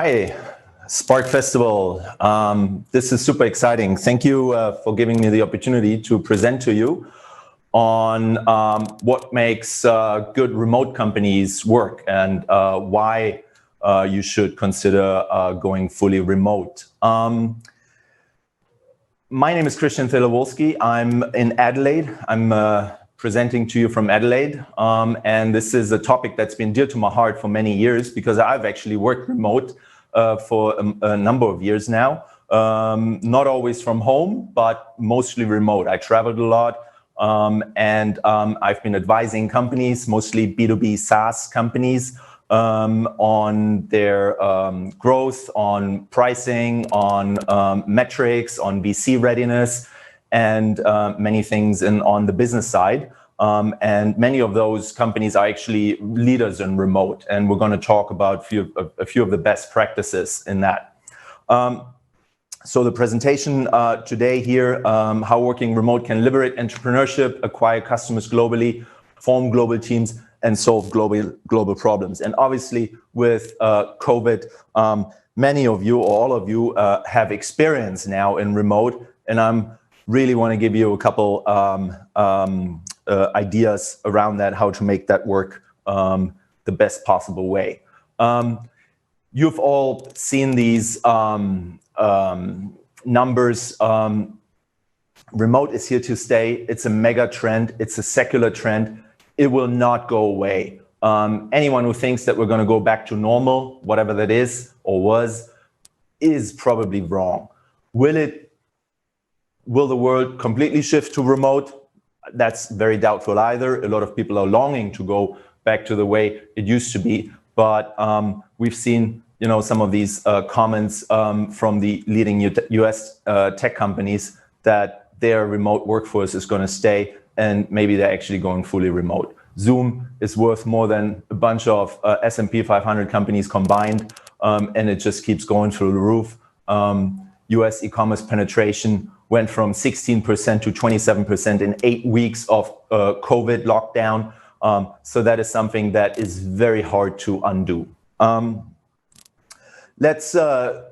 Hi, Spark Festival. This is super exciting. Thank you for giving me the opportunity to present to you on what makes good remote companies work and why you should consider going fully remote. My name is Thaler-Wolski. I'm in Adelaide. I'm presenting to you from Adelaide. And this is a topic that's been dear to my heart for many years because I've actually worked remote for a number of years now. Not always from home, but mostly remote. I traveled a lot and I've been advising companies, mostly B2B SaaS companies, on their growth, on pricing, on metrics, on VC readiness, and many things on the business side. And many of those companies are actually leaders in remote. And we're going to talk about a few of the best practices in that. So the presentation today here, how working remote can liberate entrepreneurship, acquire customers globally, form global teams, and solve global problems. And obviously with COVID, many of you or all of you have experience now in remote, and I'm really want to give you a couple ideas around that, how to make that work the best possible way. You've all seen these numbers. Remote is here to stay. It's a mega trend. It's a secular trend. It will not go away. Anyone who thinks that we're going to go back to normal, whatever that is or was, is probably wrong. Will the world completely shift to remote? That's very doubtful either. A lot of people are longing to go back to the way it used to be. But we've seen, some of these comments from the leading US tech companies that their remote workforce is going to stay, and maybe they're actually going fully remote. Zoom is worth more than a bunch of S&P 500 companies combined, and it just keeps going through the roof. US e-commerce penetration went from 16% to 27% in 8 weeks of COVID lockdown. So that is something that is very hard to undo. Let's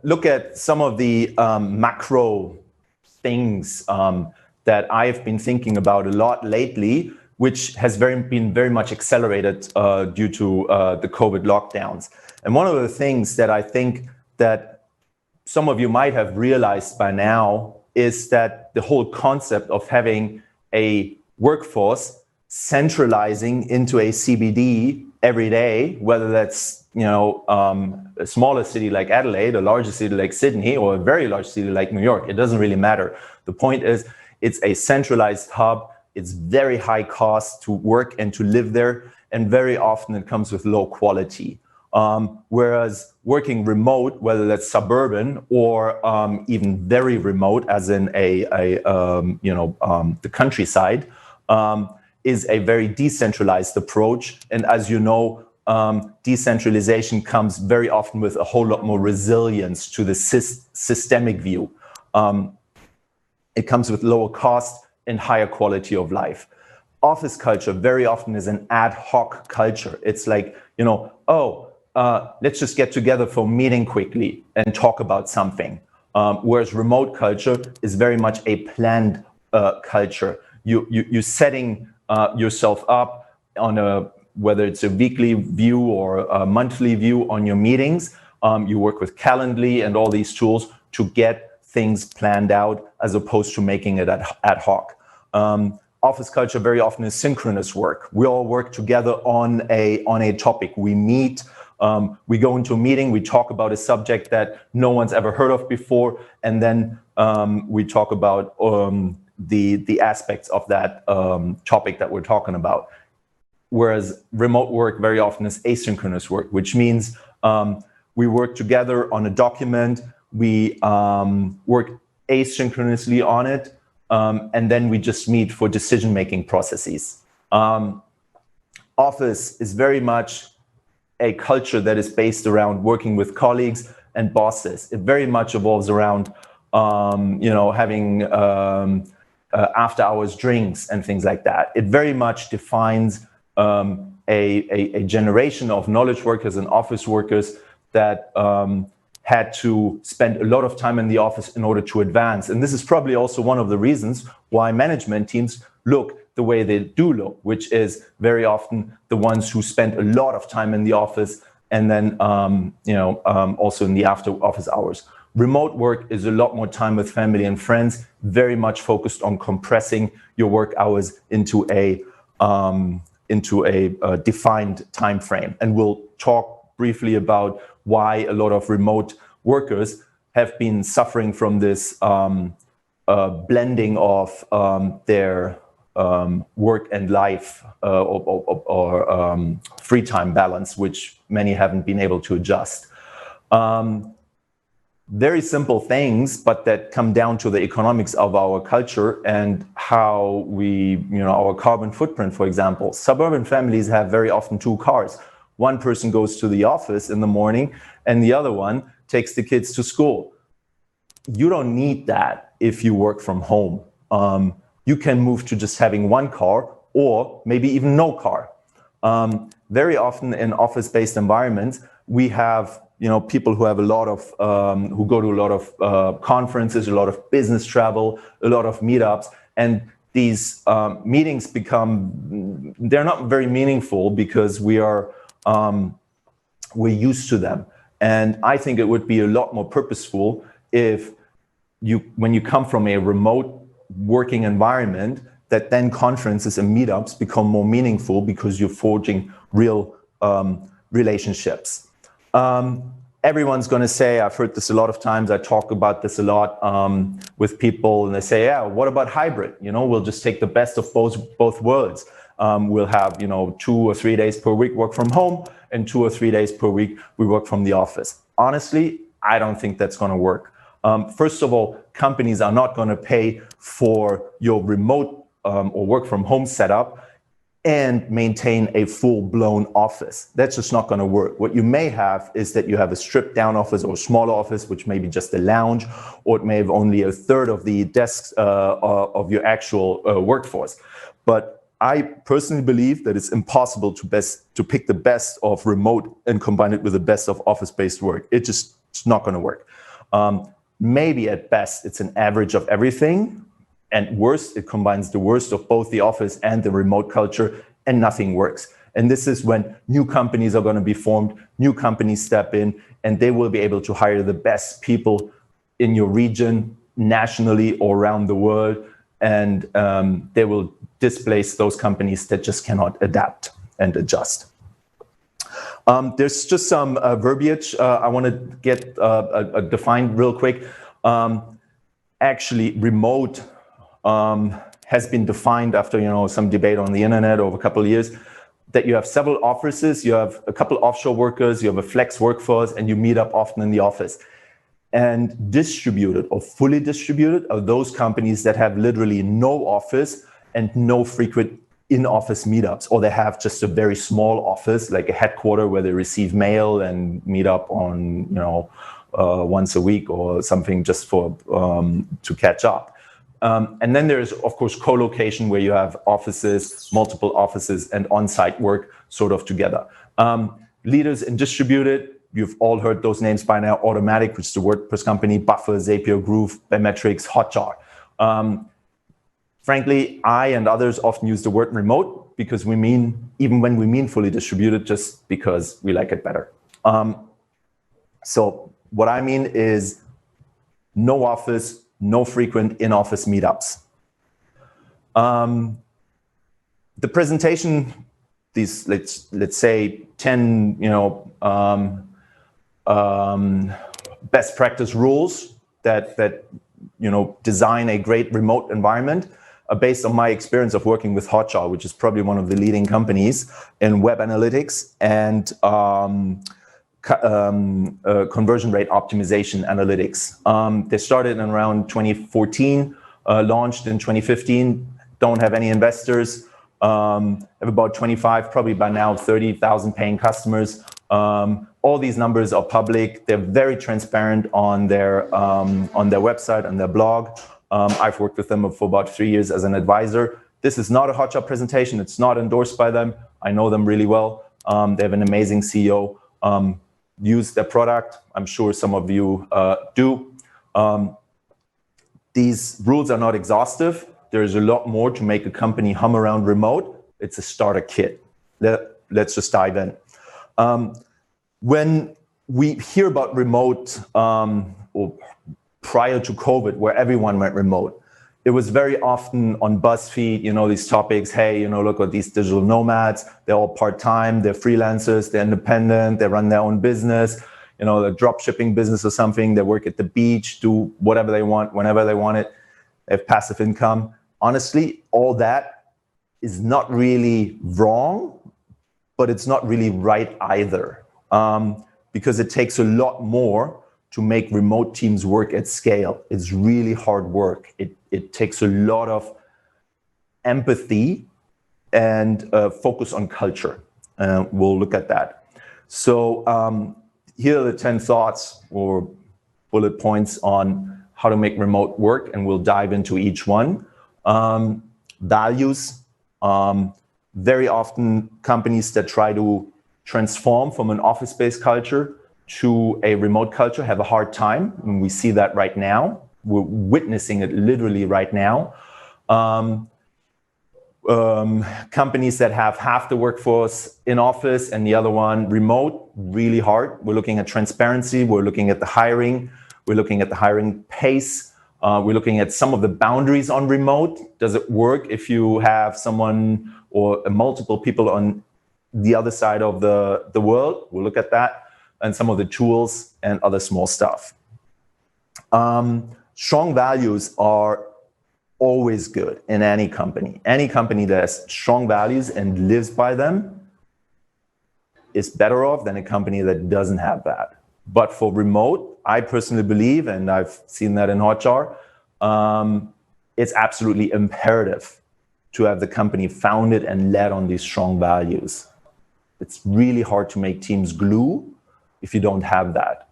look at some of the macro things that I've been thinking about a lot lately, which has been very much accelerated due to the COVID lockdowns. And one of the things that I think that some of you might have realized by now is that the whole concept of having a workforce centralizing into a CBD every day, whether that's a smaller city like Adelaide, a larger city like Sydney, or a very large city like New York, it doesn't really matter. The point is, it's a centralized hub. It's very high cost to work and to live there, and very often it comes with low quality. Whereas working remote, whether that's suburban or even very remote, as in the countryside, is a very decentralized approach. And as you know, decentralization comes very often with a whole lot more resilience to the systemic view. It comes with lower cost and higher quality of life. Office culture very often is an ad hoc culture. It's like, let's just get together for a meeting quickly and talk about something. Whereas remote culture is very much a planned culture. You're setting yourself up on whether it's a weekly view or a monthly view on your meetings. You work with Calendly and all these tools to get things planned out as opposed to making it ad hoc. Office culture very often is synchronous work. We all work together on a topic. We meet, we go into a meeting, we talk about a subject that no one's ever heard of before, and then we talk about the aspects of that topic that we're talking about. Whereas remote work very often is asynchronous work, which means we work together on a document, we work asynchronously on it, and then we just meet for decision-making processes. Office is very much a culture that is based around working with colleagues and bosses. It very much evolves around, having after-hours drinks and things like that. It very much defines a generation of knowledge workers and office workers that had to spend a lot of time in the office in order to advance. And this is probably also one of the reasons why management teams look the way they do look, which is very often the ones who spend a lot of time in the office and then also in the after office hours. Remote work is a lot more time with family and friends, very much focused on compressing your work hours into a defined time frame. And we'll talk briefly about why a lot of remote workers have been suffering from this blending of their work and life or free time balance, which many haven't been able to adjust. Very simple things, but that come down to the economics of our culture and how we, our carbon footprint, for example. Suburban families have very often 2 cars. One person goes to the office in the morning and the other one takes the kids to school. You don't need that if you work from home. You can move to just having 1 car or maybe even no car. Very often in office-based environments, we have people who have a lot of, who go to a lot of conferences, a lot of business travel, a lot of meetups, and these meetings they're not very meaningful because we're used to them. And I think it would be a lot more purposeful if when you come from a remote working environment, that then conferences and meetups become more meaningful because you're forging real relationships. Everyone's going to say, I've heard this a lot of times, I talk about this a lot with people, and they say, yeah, what about hybrid? We'll just take the best of both worlds. We'll have 2 or 3 days per week work from home, and 2 or 3 days per week we work from the office. Honestly, I don't think that's going to work. First of all, companies are not going to pay for your remote or work from home setup and maintain a full-blown office. That's just not going to work. What you may have is that you have a stripped-down office or a smaller office, which may be just a lounge, or it may have only a third of the desks of your actual workforce. But I personally believe that it's impossible to pick the best of remote and combine it with the best of office-based work. It's not going to work. Maybe at best, it's an average of everything. And worst, it combines the worst of both the office and the remote culture, and nothing works. And this is when new companies are going to be formed, new companies step in, and they will be able to hire the best people in your region, nationally or around the world. And they will displace those companies that just cannot adapt and adjust. There's just some verbiage I want to get defined real quick. Actually, remote has been defined after some debate on the internet over a couple of years, that you have several offices, you have a couple offshore workers, you have a flex workforce, and you meet up often in the office. And distributed or fully distributed are those companies that have literally no office and no frequent in-office meetups, or they have just a very small office, like a headquarter where they receive mail and meet up on once a week or something just for to catch up. And then there's, of course, co-location, where you have offices, multiple offices, and on-site work sort of together. Leaders in distributed, you've all heard those names by now. Automatic, which is the WordPress company, Buffer, Zapier, Groove, Bemetrics, Hotjar. Frankly, I and others often use the word remote because even when we mean fully distributed, just because we like it better. So what I mean is no office, no frequent in-office meetups. The presentation, these let's say 10 best practice rules that design a great remote environment, are based on my experience of working with Hotjar, which is probably one of the leading companies in web analytics and conversion rate optimization analytics. They started in around 2014, launched in 2015, don't have any investors, have about 25, probably by now 30,000 paying customers. All these numbers are public. They're very transparent on their website and their blog. I've worked with them for about 3 years as an advisor. This is not a Hotshot presentation. It's not endorsed by them. I know them really well. They have an amazing CEO. use their product. I'm sure some of you do. These rules are not exhaustive. There's a lot more to make a company hum around remote. It's a starter kit. Let's just dive in. When we hear about remote, or prior to COVID, where everyone went remote, it was very often on BuzzFeed, these topics. Hey, look at these digital nomads. They're all part-time. They're freelancers. They're independent. They run their own business. The drop shipping business or something. They work at the beach, do whatever they want, whenever they want it. They have passive income. Honestly, all that is not really wrong, but it's not really right either, because it takes a lot more to make remote teams work at scale. It's really hard work. It takes a lot of empathy and focus on culture. We'll look at that. So here are the 10 thoughts or bullet points on how to make remote work, and we'll dive into each one. Values. Very often companies that try to transform from an office-based culture to a remote culture have a hard time, and we see that right now. We're witnessing it literally right now. Companies that have half the workforce in office and the other one remote, really hard. We're looking at transparency. We're looking at the hiring. We're looking at the hiring pace. We're looking at some of the boundaries on remote. Does it work if you have someone or multiple people on the other side of the world? We'll look at that, and some of the tools and other small stuff. Strong values are always good in any company. Any company that has strong values and lives by them is better off than a company that doesn't have that. But for remote, I personally believe, and I've seen that in Hotjar, it's absolutely imperative to have the company founded and led on these strong values. It's really hard to make teams glue if you don't have that.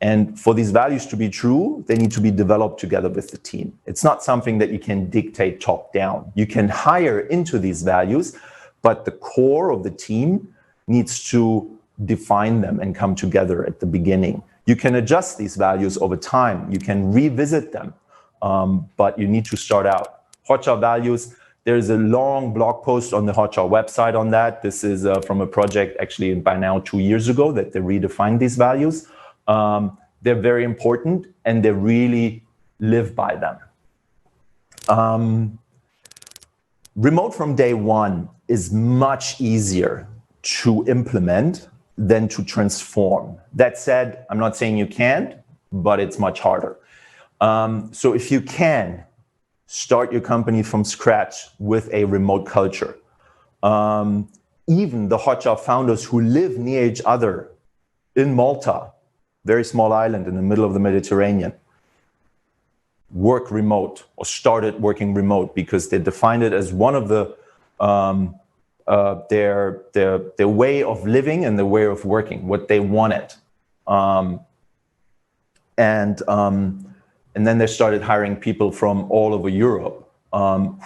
And for these values to be true, they need to be developed together with the team. It's not something that you can dictate top down. You can hire into these values, but the core of the team needs to define them and come together at the beginning. You can adjust these values over time. You can revisit them, but you need to start out. Hotjar values, there's a long blog post on the Hotjar website on that. This is from a project actually by now 2 years ago that they redefined these values. They're very important and they really live by them. Remote from day one is much easier to implement than to transform. That said, I'm not saying you can't, but it's much harder. So if you can start your company from scratch with a remote culture, even the Hotjar founders who live near each other in Malta, very small island in the middle of the Mediterranean, work remote or started working remote because they defined it as one of the their way of living and the way of working, what they wanted. And then they started hiring people from all over Europe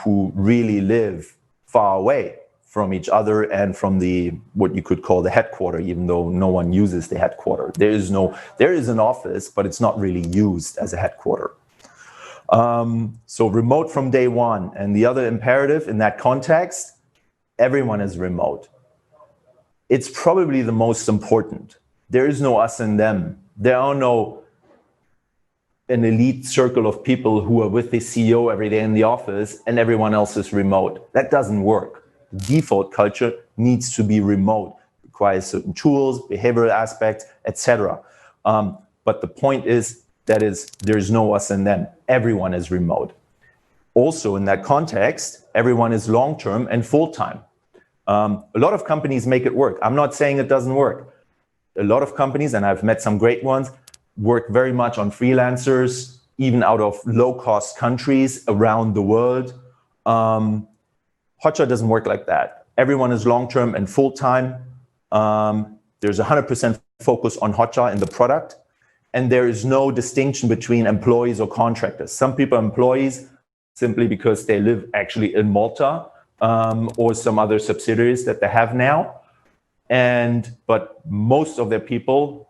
who really live far away from each other and from the what you could call the headquarter, even though no one uses the headquarter. There is an office, but it's not really used as a headquarter. So remote from day one. And the other imperative in that context, everyone is remote. It's probably the most important. There is no us and them. There are no an elite circle of people who are with the CEO every day in the office and everyone else is remote. That doesn't work. The default culture needs to be remote. It requires certain tools, behavioral aspects, etc. But the point is that there's no us and them. Everyone is remote. Also in that context, everyone is long-term and full-time. A lot of companies make it work. I'm not saying it doesn't work. A lot of companies, and I've met some great ones, work very much on freelancers, even out of low-cost countries around the world. Hotjar doesn't work like that. Everyone is long-term and full-time. There's 100% focus on Hotjar and the product. And there is no distinction between employees or contractors. Some people are employees simply because they live actually in Malta or some other subsidiaries that they have now. But most of their people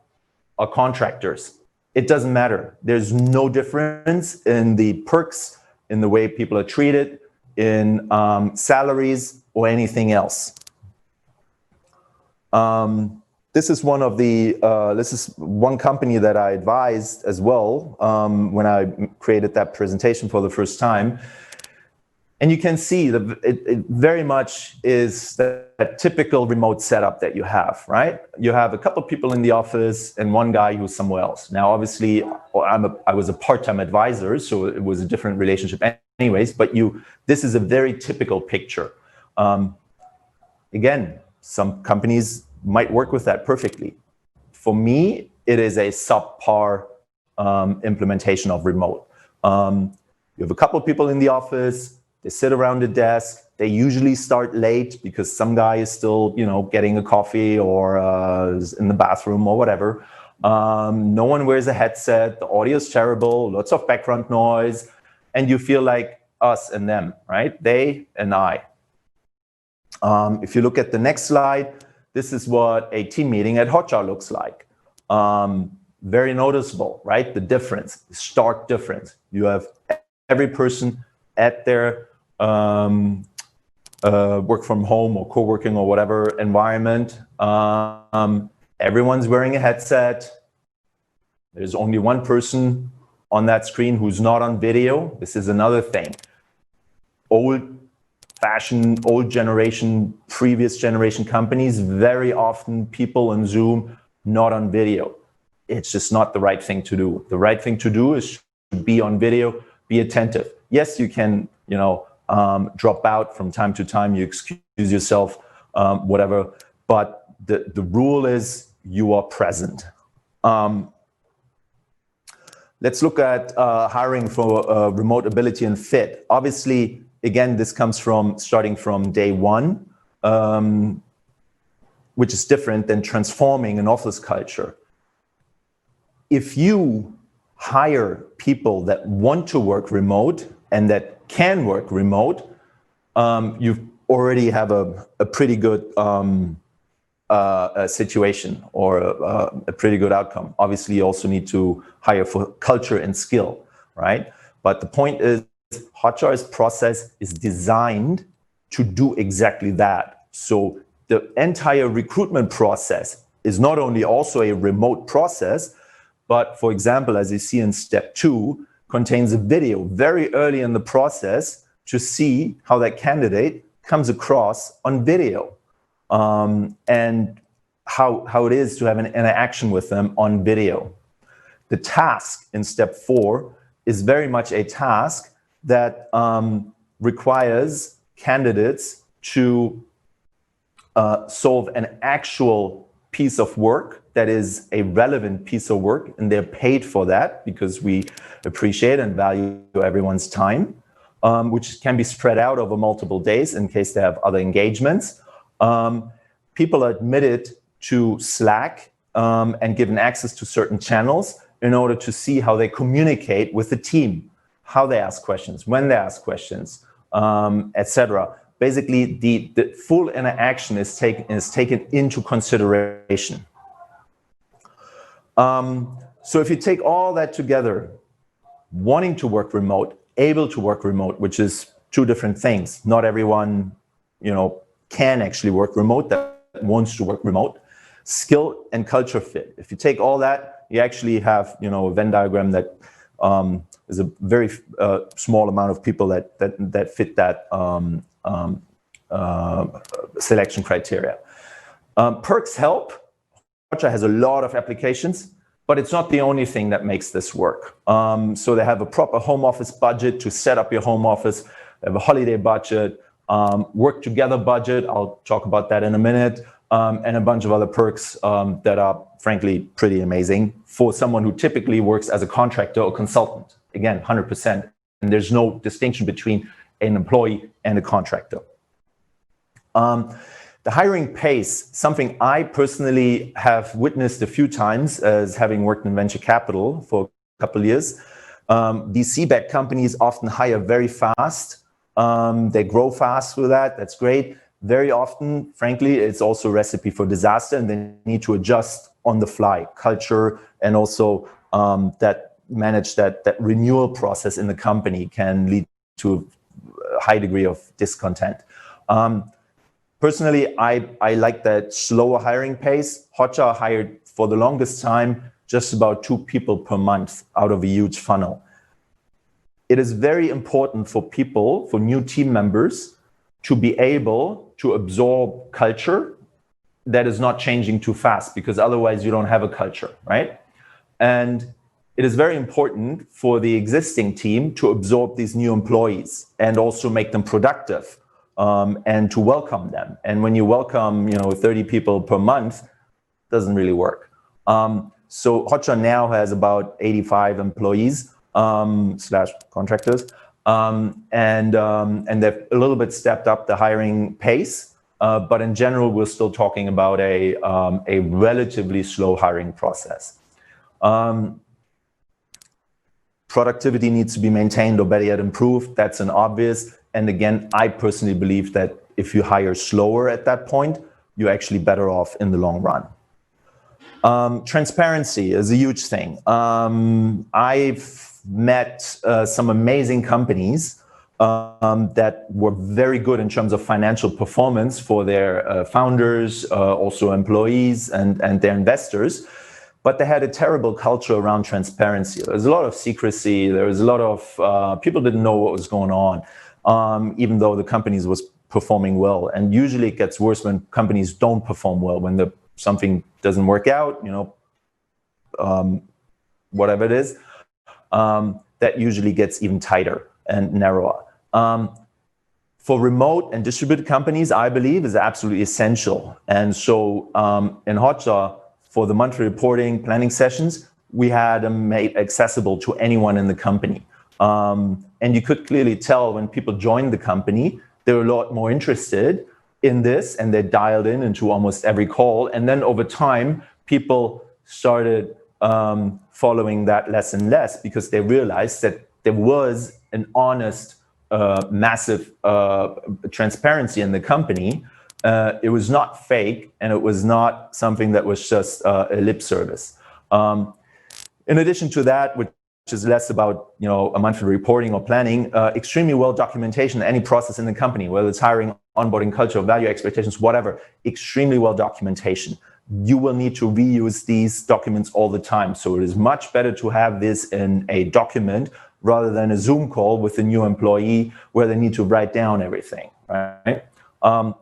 are contractors. It doesn't matter. There's no difference in the perks, in the way people are treated, in salaries or anything else. This is one of the, this is one company that I advised as well when I created that presentation for the first time. And you can see that it very much is that typical remote setup that you have, right? You have a couple of people in the office and one guy who's somewhere else. Now, obviously, I was a part-time advisor, so it was a different relationship anyways, but this is a very typical picture. Again, some companies might work with that perfectly. For me, it is a subpar implementation of remote. You have a couple of people in the office. They sit around the desk. They usually start late because some guy is still, getting a coffee or is in the bathroom or whatever. No one wears a headset. The audio is terrible. Lots of background noise, and you feel like us and them, right? They and I. If you look at the next slide, this is what a team meeting at Hotjar looks like. Very noticeable, right? The difference, the stark difference. You have every person at their work from home or co-working or whatever environment. Everyone's wearing a headset. There's only one person on that screen who's not on video. This is another thing. Old-fashioned, old generation, previous generation companies, very often people on Zoom not on video. It's just not the right thing to do. The right thing to do is to be on video, be attentive. Yes, you can, drop out from time to time, you excuse yourself, whatever, but the rule is you are present. Let's look at hiring for remote ability and fit. Obviously, again, this comes from starting from day one, which is different than transforming an office culture. If you hire people that want to work remote and that can work remote, you already have a pretty good situation or a pretty good outcome. Obviously, you also need to hire for culture and skill, right? But the point is, Hotjar's process is designed to do exactly that. So the entire recruitment process is not only also a remote process, but for example, as you see in step 2, contains a video very early in the process to see how that candidate comes across on video, and how it is to have an interaction with them on video. The task in step 4 is very much a task that requires candidates to solve an actual piece of work that is a relevant piece of work, and they're paid for that because we appreciate and value everyone's time, which can be spread out over multiple days in case they have other engagements. People are admitted to Slack and given access to certain channels in order to see how they communicate with the team, how they ask questions, when they ask questions, etc. Basically, the full interaction is taken into consideration. So if you take all that together, wanting to work remote, able to work remote, which is two different things. Not everyone, can actually work remote, that wants to work remote. Skill and culture fit. If you take all that, you actually have, a Venn diagram that is a very small amount of people that fit that selection criteria. Perks help. Hotjar has a lot of applications, but it's not the only thing that makes this work. So they have a proper home office budget to set up your home office. They have a holiday budget, work together budget. I'll talk about that in a minute. And a bunch of other perks that are frankly pretty amazing for someone who typically works as a contractor or consultant. Again, 100%. And there's no distinction between an employee and a contractor. The hiring pace, something I personally have witnessed a few times as having worked in venture capital for a couple of years. These VC-backed companies often hire very fast. They grow fast with that. That's great. very often, frankly, it's also a recipe for disaster, and they need to adjust on the fly. Culture and also manage that renewal process in the company can lead to a high degree of discontent. Personally, I like that slower hiring pace. Hotjar hired for the longest time just about 2 people per month out of a huge funnel. It is very important for people, for new team members, to be able to absorb culture that is not changing too fast, because otherwise you don't have a culture, right? And it is very important for the existing team to absorb these new employees and also make them productive, and to welcome them. And when you welcome, 30 people per month, doesn't really work. So Hotjar now has about 85 employees slash contractors, and they've a little bit stepped up the hiring pace. But in general, we're still talking about a relatively slow hiring process. Productivity needs to be maintained, or better yet, improved. That's an obvious. And again, I personally believe that if you hire slower at that point, you're actually better off in the long run. Transparency is a huge thing. I've met some amazing companies that were very good in terms of financial performance for their founders, also employees and their investors. But they had a terrible culture around transparency. There was a lot of secrecy. There was a lot of people didn't know what was going on, even though the companies was performing well. And usually it gets worse when companies don't perform well, when something doesn't work out, whatever it is, that usually gets even tighter and narrower. For remote and distributed companies, I believe is absolutely essential. And so in Hotjar, for the monthly reporting planning sessions, we had them made accessible to anyone in the company. And you could clearly tell when people joined the company, they were a lot more interested in this, and they dialed into almost every call. And then over time, people started following that less and less, because they realized that there was an honest, massive transparency in the company. It was not fake, and it was not something that was just a lip service. In addition to that, which is less about a monthly reporting or planning, extremely well documentation, any process in the company, whether it's hiring, onboarding, culture, value, expectations, whatever, extremely well documentation. You will need to reuse these documents all the time. So it is much better to have this in a document rather than a Zoom call with a new employee where they need to write down everything, right?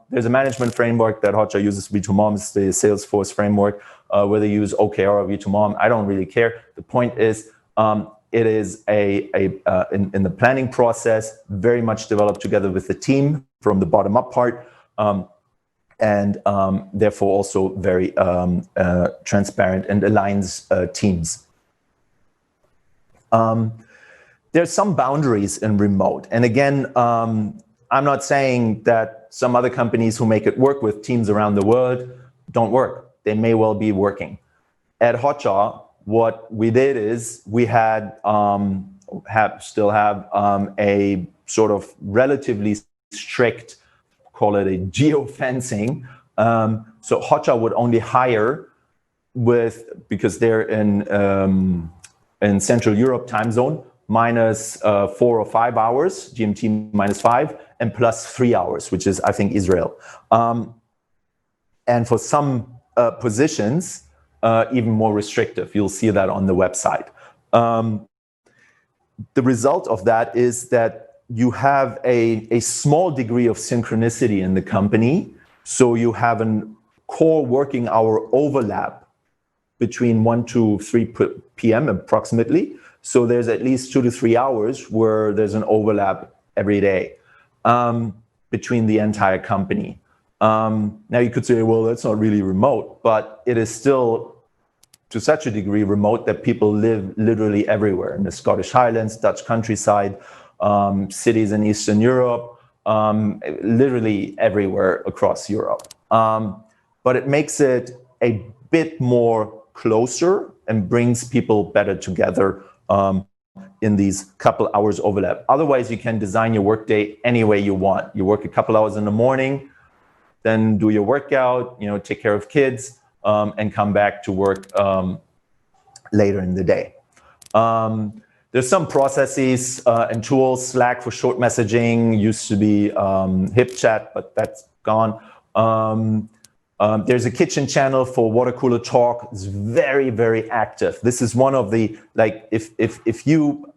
There's a management framework that Hotjar uses, V2MOM, it's the Salesforce framework, whether you use OKR or V2MOM, I don't really care. The point is, it is in the planning process, very much developed together with the team from the bottom-up part, and therefore also very transparent and aligns teams. There's some boundaries in remote. And again, I'm not saying that some other companies who make it work with teams around the world don't work. They may well be working. At Hotjar, what we did is we still have a sort of relatively strict, call it a geofencing. So Hotjar would only hire because they're in Central Europe time zone, minus 4 or 5 hours, GMT minus 5, and plus 3 hours, which is, I think, Israel. And for some positions, even more restrictive. You'll see that on the website. The result of that is that you have a small degree of synchronicity in the company. So you have a core working hour overlap between 1 to 3 p.m. approximately. So there's at least 2 to 3 hours where there's an overlap every day between the entire company. Now you could say, well, that's not really remote, but it is still to such a degree remote that people live literally everywhere in the Scottish Highlands, Dutch countryside, cities in Eastern Europe, literally everywhere across Europe. But it makes it a bit more closer and brings people better together in these couple hours overlap. Otherwise, you can design your workday any way you want. You work a couple hours in the morning, then do your workout, take care of kids, and come back to work later in the day. There's some processes and tools. Slack for short messaging used to be HipChat, but that's gone. There's a kitchen channel for water cooler talk. It's very, very active. This is one of the, if you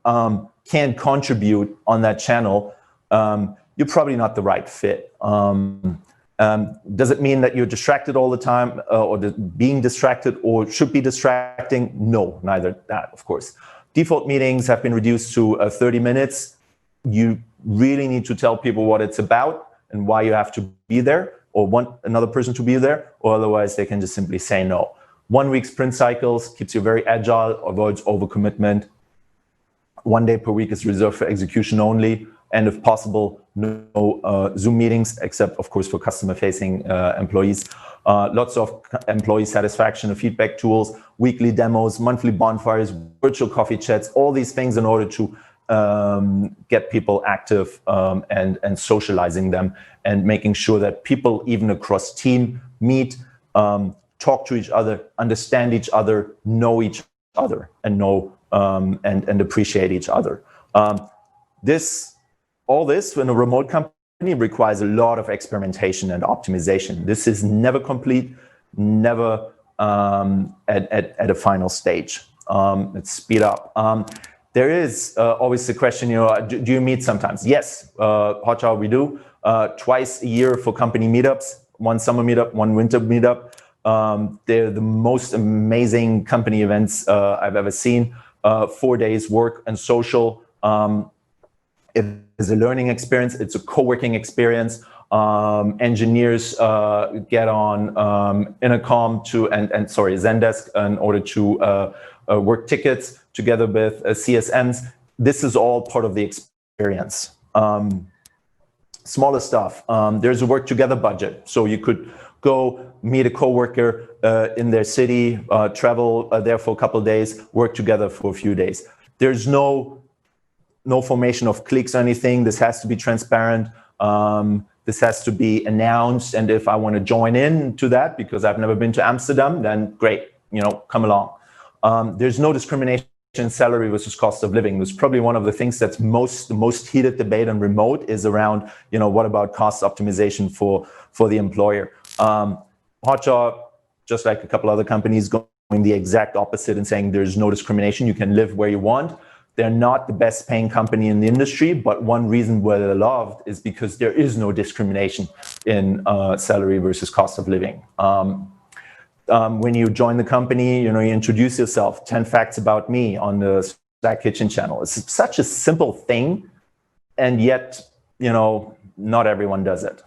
can't contribute on that channel, you're probably not the right fit. Does it mean that you're distracted all the time or being distracted or should be distracting? No, neither that, of course. Default meetings have been reduced to 30 minutes. You really need to tell people what it's about and why you have to be there or want another person to be there, or otherwise they can just simply say no. 1 week sprint cycles keeps you very agile, avoids overcommitment. 1 day per week is reserved for execution only. And if possible, no Zoom meetings, except of course for customer-facing employees. Lots of employee satisfaction and feedback tools, weekly demos, monthly bonfires, virtual coffee chats, all these things in order to get people active and socializing them and making sure that people, even across team, meet, talk to each other, understand each other, know each other, and know and appreciate each other. All this in a remote company requires a lot of experimentation and optimization. This is never complete, never at a final stage. Let's speed up. There is always the question, do you meet sometimes? Yes, Hotjar we do. Twice a year for company meetups, 1 summer meetup, 1 winter meetup. They're the most amazing company events I've ever seen. 4 days work and social. It is a learning experience. It's a co-working experience. Engineers get on Intercom Zendesk in order to work tickets together with CSMs. This is all part of the experience. Smaller stuff. There's a work together budget. So you could go meet a coworker in their city, travel there for a couple of days, work together for a few days. There's no formation of cliques or anything. This has to be transparent. This has to be announced. And if I want to join in to that, because I've never been to Amsterdam, then great, come along. There's no discrimination in salary versus cost of living. It's probably one of the things that's the most heated debate on remote is around, what about cost optimization for the employer? Hotjar, just like a couple other companies, going the exact opposite and saying there's no discrimination. You can live where you want. They're not the best paying company in the industry, but one reason why they're loved is because there is no discrimination in salary versus cost of living. When you join the company, you introduce yourself, 10 facts about me on the Slack kitchen channel. It's such a simple thing, and yet, not everyone does it.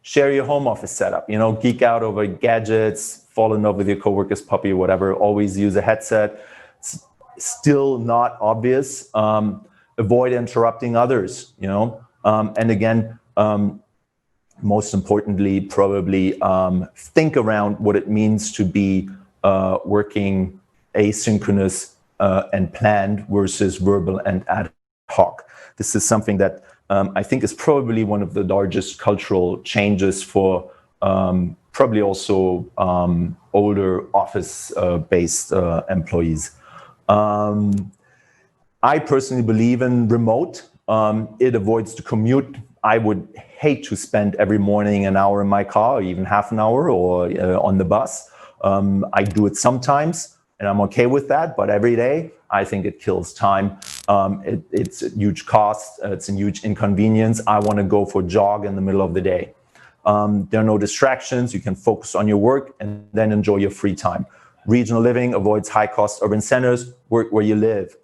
Share your home office setup, geek out over gadgets, fall in love with your coworker's puppy, whatever, always use a headset. It's still not obvious. Avoid interrupting others, and again, most importantly, probably think around what it means to be working asynchronous and planned versus verbal and ad hoc. This is something that I think is probably one of the largest cultural changes for probably also older office-based employees. I personally believe in remote. It avoids the commute. I would hate to spend every morning an hour in my car, or even half an hour, or on the bus. I do it sometimes, and I'm okay with that. But every day, I think it kills time. It's a huge cost. It's a huge inconvenience. I want to go for a jog in the middle of the day. There are no distractions. You can focus on your work and then enjoy your free time. Regional living avoids high-cost urban centers. Work where you live.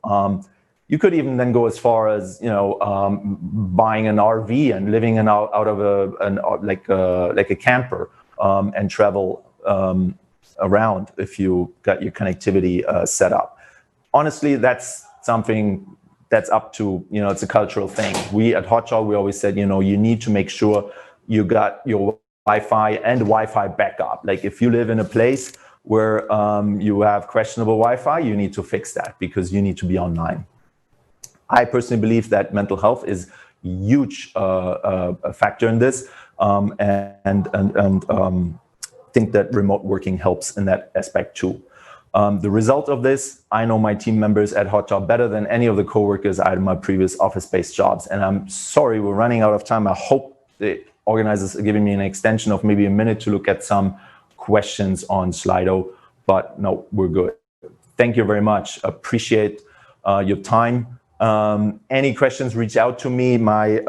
You could even then go as far as buying an RV and living out of a camper and travel around if you got your connectivity set up. Honestly, that's something that's up to it's a cultural thing. We at Hotjar, we always said you need to make sure you got your Wi-Fi and Wi-Fi backup. Like if you live in a place where you have questionable Wi-Fi, you need to fix that because you need to be online. I personally believe that mental health is a huge factor in this. and think that remote working helps in that aspect too. The result of this, I know my team members at Hotjar better than any of the coworkers I had in my previous office-based jobs. And I'm sorry, we're running out of time. I hope the organizers are giving me an extension of maybe a minute to look at some questions on Slido, but no, we're good. Thank you very much. Appreciate your time. Any questions, reach out to me. My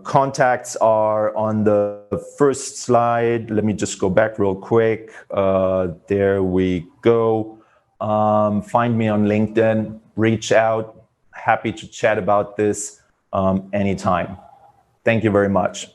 contacts are on the first slide. Let me just go back real quick. There we go. Find me on LinkedIn, reach out. Happy to chat about this anytime. Thank you very much.